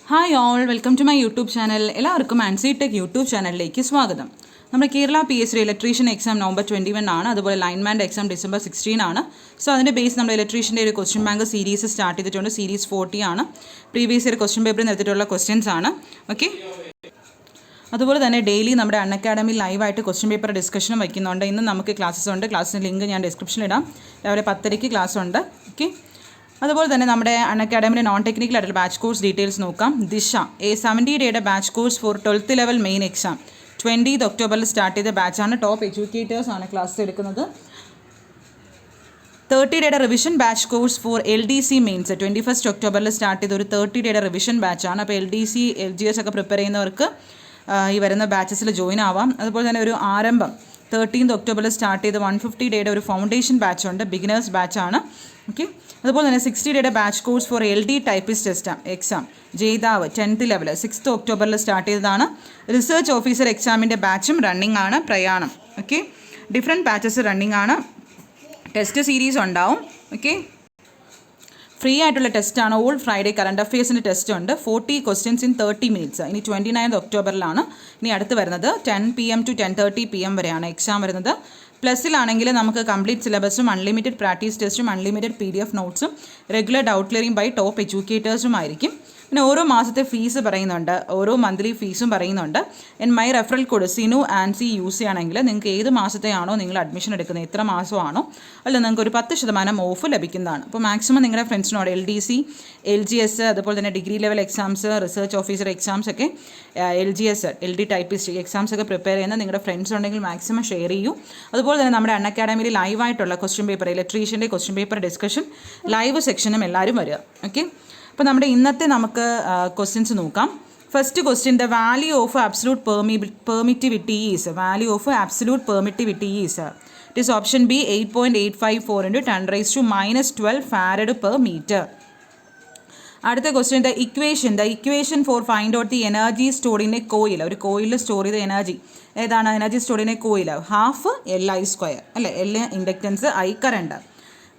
Hi all, welcome to my YouTube channel. എല്ലാവർക്കും Ancy tech YouTube ചാനലിലേക്ക് സ്വാഗതം. നമ്മുടെ Kerala PSC electrician exam November 21 ആണ്. അതുപോലെ ലൈൻമാൻ്റെ എക്സാം December 16 ആണ്. സോ അതിൻ്റെ ബേസ് നമ്മൾ ഇലക്ട്രീഷ്യൻ്റെ ഒരു ക്വസ്റ്റ്യൻ ബാങ്ക് സീരീസ് സ്റ്റാർട്ട് ചെയ്തിട്ടുണ്ട്. സീരീസ് 40 ആണ്. പ്രീവിയസ് ഇയർ ക്വസ്റ്റ്യൻ പേപ്പറിൽ നിർത്തിയിട്ടുള്ള ക്വസ്റ്റ്യൻസ് ആണ്. ഓക്കെ, അതുപോലെ തന്നെ ഡെയിലി നമ്മുടെ അൺഅക്കാഡമി ലൈവായിട്ട് ക്വസ്റ്റ്യൻ പേപ്പർ ഡിസ്കഷനും വയ്ക്കുന്നുണ്ട്. ഇന്ന് നമുക്ക് ക്ലാസ്സസ് ഉണ്ട്. ക്ലാസ്സിൻ്റെ ലിങ്ക് ഞാൻ ഡിസ്ക്രിപ്ഷനിൽ ഇടാം. രാവിലെ 10:30 ക്ലാസ് ഉണ്ട്. ഓക്കെ, അതുപോലെ തന്നെ നമ്മുടെ അൺഅക്കാഡമിയുടെ നോൺ ടെക്നിക്കൽ ആയിട്ടുള്ള ബാച്ച് കോഴ്സ് ഡീറ്റെയിൽസ് നോക്കാം. ദിശ 70 ഡേയുടെ batch course for 12th level main exam 20th ഒക്ടോബറിൽ സ്റ്റാർട്ട് ചെയ്ത ബാച്ചാണ്. ടോപ്പ് എഡ്യൂക്കേറ്റേഴ്സ് ആണ് ക്ലാസ് എടുക്കുന്നത്. 30 ഡേയുടെ revision batch course for LDC mains 21st ഒക്ടോബറിൽ സ്റ്റാർട്ട് ചെയ്ത ഒരു 30 ഡേയുടെ റിവിഷൻ ബാച്ചാണ്. അപ്പോൾ LDC LGS ഒക്കെ പ്രിപ്പയർ ചെയ്യുന്നവർക്ക് ഈ വരുന്ന ബാച്ചസിൽ ജോയിൻ ആവാം. അതുപോലെ തന്നെ ഒരു ആരംഭം 13th ഒക്ടോബറിൽ സ്റ്റാർട്ട് ചെയ്ത് 150 ഡേയുടെ ഒരു ഫൗണ്ടേഷൻ ബാച്ചുണ്ട്, ബിഗിനേഴ്സ് ബാച്ചാണ്. ഓക്കെ, അതുപോലെ തന്നെ 60 ഡേയുടെ batch course for LD typist exam ജേതാവ് 10th ലെവൽ 6th ഒക്ടോബറിൽ സ്റ്റാർട്ട് ചെയ്തതാണ്. റിസർച്ച് ഓഫീസർ എക്സാമിൻ്റെ ബാച്ചും റണ്ണിംഗ് ആണ്. പ്രയാണം. ഓക്കെ, ഡിഫറെൻറ്റ് ബാച്ചസ് റണ്ണിംഗ് ആണ്. ടെസ്റ്റ് സീരീസ് ഉണ്ടാവും. ഓക്കെ, ഫ്രീ ആയിട്ടുള്ള ടെസ്റ്റാണ്. ഓൾ ഫ്രൈഡേ കറണ്ട് അഫയേഴ്സിൻ്റെ ടെസ്റ്റ് ഉണ്ട്. 40 ക്വസ്റ്റ്യൻസ് ഇൻ 30 മിനിറ്റ്സ്. ഇനി 29th ഒക്ടോബറിലാണ് ഇനി അടുത്ത് വരുന്നത്. 10 PM to 10:30 PM വരെയാണ് എക്സാം വരുന്നത്. പ്ലസ്സിലാണെങ്കിൽ നമുക്ക് കംപ്ലീറ്റ് സിലബസും അൺലിമിറ്റഡ് പ്രാക്ടീസ് ടെസ്റ്റും അൺലിമിറ്റഡ് PDF നോട്ട്സും regular doubt clearing by top എഡ്യൂക്കേറ്റേഴ്സും ആയിരിക്കും. പിന്നെ ഓരോ മാസത്തെ ഫീസ് പറയുന്നുണ്ട്, ഓരോ മന്ത്ലി ഫീസും പറയുന്നുണ്ട്. My referral code Sinu Ancy use ചെയ്യുകയാണെങ്കിൽ നിങ്ങൾക്ക് ഏത് മാസത്തെയാണോ നിങ്ങൾ അഡ്മിഷൻ എടുക്കുന്നത്, എത്ര മാസമാണോ, അല്ല നിങ്ങൾക്ക് ഒരു 10% ഓഫ് ലഭിക്കുന്നതാണ്. അപ്പോൾ മാക്സിമം നിങ്ങളുടെ ഫ്രണ്ട്സിനോട് LDC LGS അതുപോലെ തന്നെ degree level exams, research officer exams ഒക്കെ, LGS LD ടൈപ്പിസ്റ്റ് എക്സാംസ് ഒക്കെ പ്രിപ്പയർ ചെയ്യുന്ന നിങ്ങളുടെ ഫ്രണ്ട്സ് ഉണ്ടെങ്കിൽ മാക്സിമം ഷെയർ ചെയ്യൂ. അതുപോലെ തന്നെ നമ്മുടെ അൺഅക്കാഡമിയിൽ ലൈവായിട്ടുള്ള ക്വസ്റ്റ്യൻ പേപ്പർ, ഇലക്ട്രീഷ്യൻ്റെ ക്വസ്റ്റ്യൻ പേപ്പർ ഡിസ്കഷൻ ലൈവ് സെക്ഷനും എല്ലാവരും വരിക. ഓക്കെ, അപ്പോൾ നമ്മുടെ ഇന്നത്തെ നമുക്ക് ക്വസ്റ്റ്യൻസ് നോക്കാം. First question, the value of absolute permittivity is. Value of absolute permittivity is. It is option B 8.854 × 10⁻⁻12 farad per metre. അടുത്ത question, the equation for find out the energy stored in a coil. ഒരു കോയിലിൽ store ചെയ്ത energy ഏതാണ്? Energy stored in a coil ½ LI² അല്ലേ. L inductance, I current.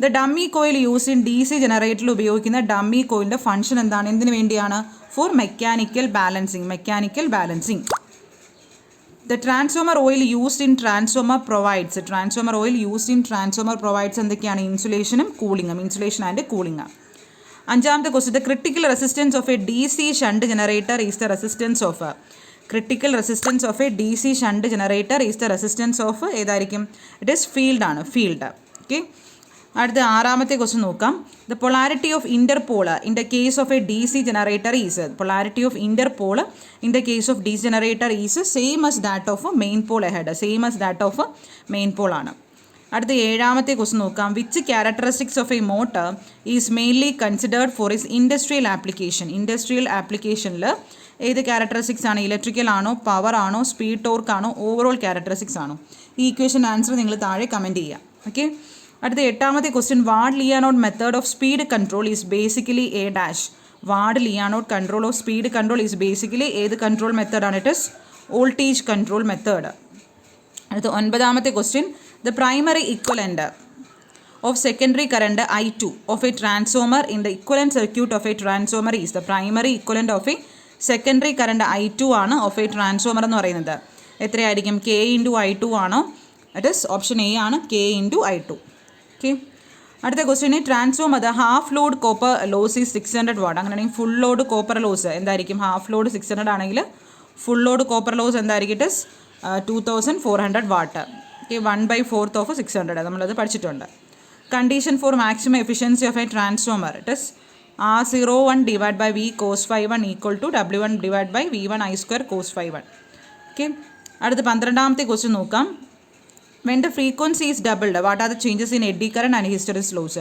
The dummy coil use in DC ജനറേറ്ററിൽ ഉപയോഗിക്കുന്ന dummy കോയിലിൻ്റെ function എന്താണ്? എന്തിനു വേണ്ടിയാണ്? For mechanical balancing. The transformer oil used in transformer provides. എന്തൊക്കെയാണ്? ഇൻസുലേഷനും കൂളിങ്ങും. Insulation and cooling. അഞ്ചാമത്തെ question, the critical resistance of a DC shunt generator is the resistance of. Critical resistance of a DC shunt generator is the resistance of ഏതായിരിക്കും? It is field. Okay, അടുത്ത ആറാമത്തെ question നോക്കാം. The polarity of interpole in the case of a DC generator is. Polarity of interpole in the case of DC generator is same as that of main Paul ahead. Main Paul ആണ്. അടുത്ത ഏഴാമത്തെ question നോക്കാം. Which characteristics of A motor is mainly considered four is industrial ആപ്ലിക്കേഷനിൽ ഏത് characteristics ആണ്? Electrical ആണോ, power ആണോ, speed torque ആണോ, ഓവറോൾ ക്യാരക്ടറിസ്റ്റിക്സ് ആണോ? ഈ ഇക്വേഷൻ ആൻസർ നിങ്ങൾ താഴെ കമൻറ്റ് ചെയ്യുക. ഓക്കെ, അടുത്ത എട്ടാമത്തെ question, Ward Leonard method of speed control is basically a dash. Ward Leonard control of speed control is basically ഏത് കൺട്രോൾ മെത്തേഡാണ്? It is voltage control method. അടുത്ത ഒൻപതാമത്തെ question, the primary equivalent of secondary current I2 of a transformer in the equivalent circuit of a transformer is. The primary equivalent of a secondary current I2 ആണ് of a transformer എന്ന് പറയുന്നത്. എത്രയായിരിക്കും? K × I2 ആണോ? It is option A ആണ്, K × I2. Okay, അടുത്ത question, transformer the half load copper loss is 600 watt. അങ്ങനെയാണെങ്കിൽ full load copper loss എന്തായിരിക്കും? Half load 600 ആണെങ്കിൽ ഫുൾ ലോഡ് കോപ്പർ ലോസ് എന്തായിരിക്കും? It is 2400 watt. Okay, 1/4 of 600 നമ്മളത് പഠിച്ചിട്ടുണ്ട്. Condition for maximum efficiency of a transformer it is R01 / V cos ∅1 = W1 / V1 I² cos ∅1. Okay, അടുത്ത 12ാമത്തെ question നോക്കാം. When the frequency is doubled, what are the changes in eddy current and hysteresis loss?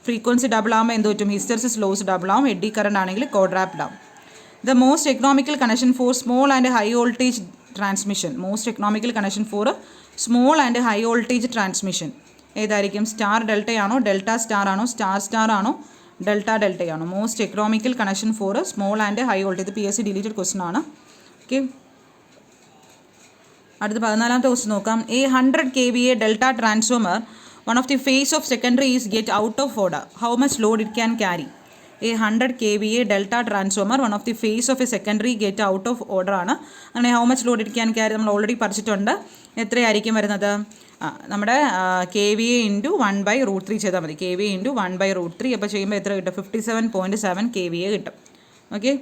Frequency double ആകുമ്പോൾ എന്ത് പറ്റും? Hysteresis loss double ആവും. Eddy current ആണെങ്കിൽ quadrupled ആവും. The most economical connection for small and high voltage transmission. High voltage transmission ഏതായിരിക്കും? Star ഡെൽറ്റയാണോ, delta star ആണോ, star ആണോ, ഡെൽറ്റ ഡെൽറ്റയാണോ? Most economical connection for small and high voltage. ഇത് PSC deleted question ആണ്. Okay, അടുത്ത 14ാമത്തെ ക്വസ്റ്റ്യൻ നോക്കാം. A 100 kVA delta transformer, one of the phase of secondary is get out of order. How much load it can carry? A 100 kVA delta transformer one of the phase of a secondary gate out of order ആണ്. അങ്ങനെ how much load ഇരിക്കാൻ കാര്യം നമ്മൾ already പഠിച്ചിട്ടുണ്ട്. എത്രയായിരിക്കും വരുന്നത്? നമ്മുടെ KVA into 1/√3 ചെയ്താൽ മതി. KVA ഇൻറ്റു 1/√3 അപ്പോൾ ചെയ്യുമ്പോൾ എത്ര കിട്ടും? 57.7 KVA കിട്ടും. ഓക്കെ,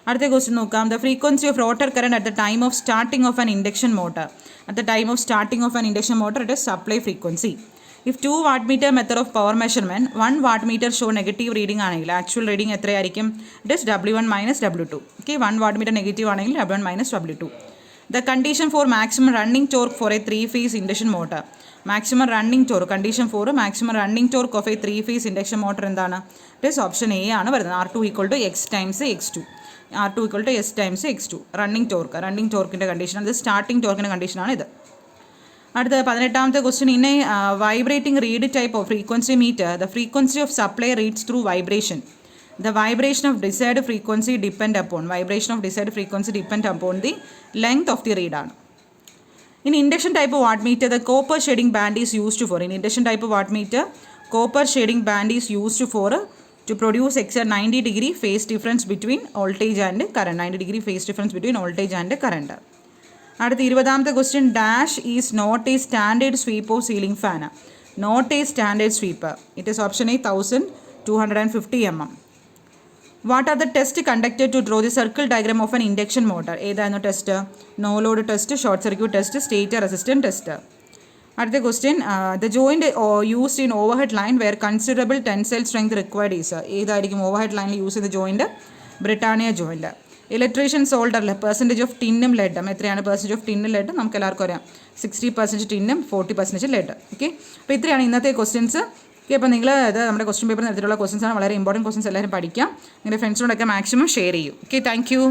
അടുത്ത ക്വസ്റ്റ്യൻ നോക്കാം. The frequency of rotor current at the time of starting of an induction motor. At the time of starting of an induction motor it is supply frequency. If 2 watt-meter method of power measurement 1 watt-meter show negative reading ആണെങ്കിൽ actual reading എത്രയായിരിക്കും? It is W1 - W2. Okay, 1 watt-meter negative ആണെങ്കിൽ W1 - W2. The condition for maximum running torque for a 3-phase induction motor. Maximum running torque, condition for maximum running torque of a 3-phase induction motor എന്താണ്? It is option A ആണ് വരുന്നത്. R2 = X times X2. R2 = S times X2. Running ടോർക്കിൻ്റെ കണ്ടീഷനാണ് ഇത്. Starting ടോർക്കിൻ്റെ കണ്ടീഷനാണ് ഇത്. അടുത്ത 18ാമത്തെ question. In a vibrating reed type of frequency meter the frequency of supply reeds through vibration. The vibration of desired frequency depend upon the length of the reed ആണ്. In induction type of wattmeter, the copper shading band is used for. In induction type of wattmeter, copper shading band is used for to produce exact 90-degree phase difference between voltage and current. 90-degree phase difference between voltage and current. അടുത്ത 20ാമത്തെ question. Dash is not a standard sweep of ceiling fan. Not a standard sweep. It is option a 1250 mm. What are the tests conducted to draw the circle diagram of an induction motor? ഏതായിരുന്നു test? No load test, short circuit test, stator resistance test. അടുത്ത question. The joint used in overhead line where considerable tensile strength required is. ഏതായിരിക്കും overhead ലൈനിൽ use ചെയ്ത joint? Britannia joint. Electrician സോൾഡറിൽ percentage of ടിന്നും ലെഡും എത്രയാണ്? Percentage of ടിന്നും lead നമുക്ക് എല്ലാവർക്കും അറിയാം. 60% ടിന്നും 40% ലെഡ്. ഓക്കെ, അപ്പോൾ ഇത്രയാണ് ഇന്നത്തെ ക്വസ്റ്റ്യൻസ്. ഓക്കെ, അപ്പോൾ നിങ്ങൾ ഇത് നമ്മുടെ ക്വസ്റ്റ്യൻ പേപ്പറിൽ നടത്തിയിട്ടുള്ള ക്വസ്റ്റ്യൻസാണ്. വളരെ ഇമ്പോർട്ടൻറ്റ് ക്വസ്റ്റ്യൻസ് എല്ലാവരും പഠിക്കാം. നിങ്ങളുടെ ഫ്രണ്ട്സിനോടൊക്കെ മാക്സിമം ഷെയർ ചെയ്യും. Okay, thank you.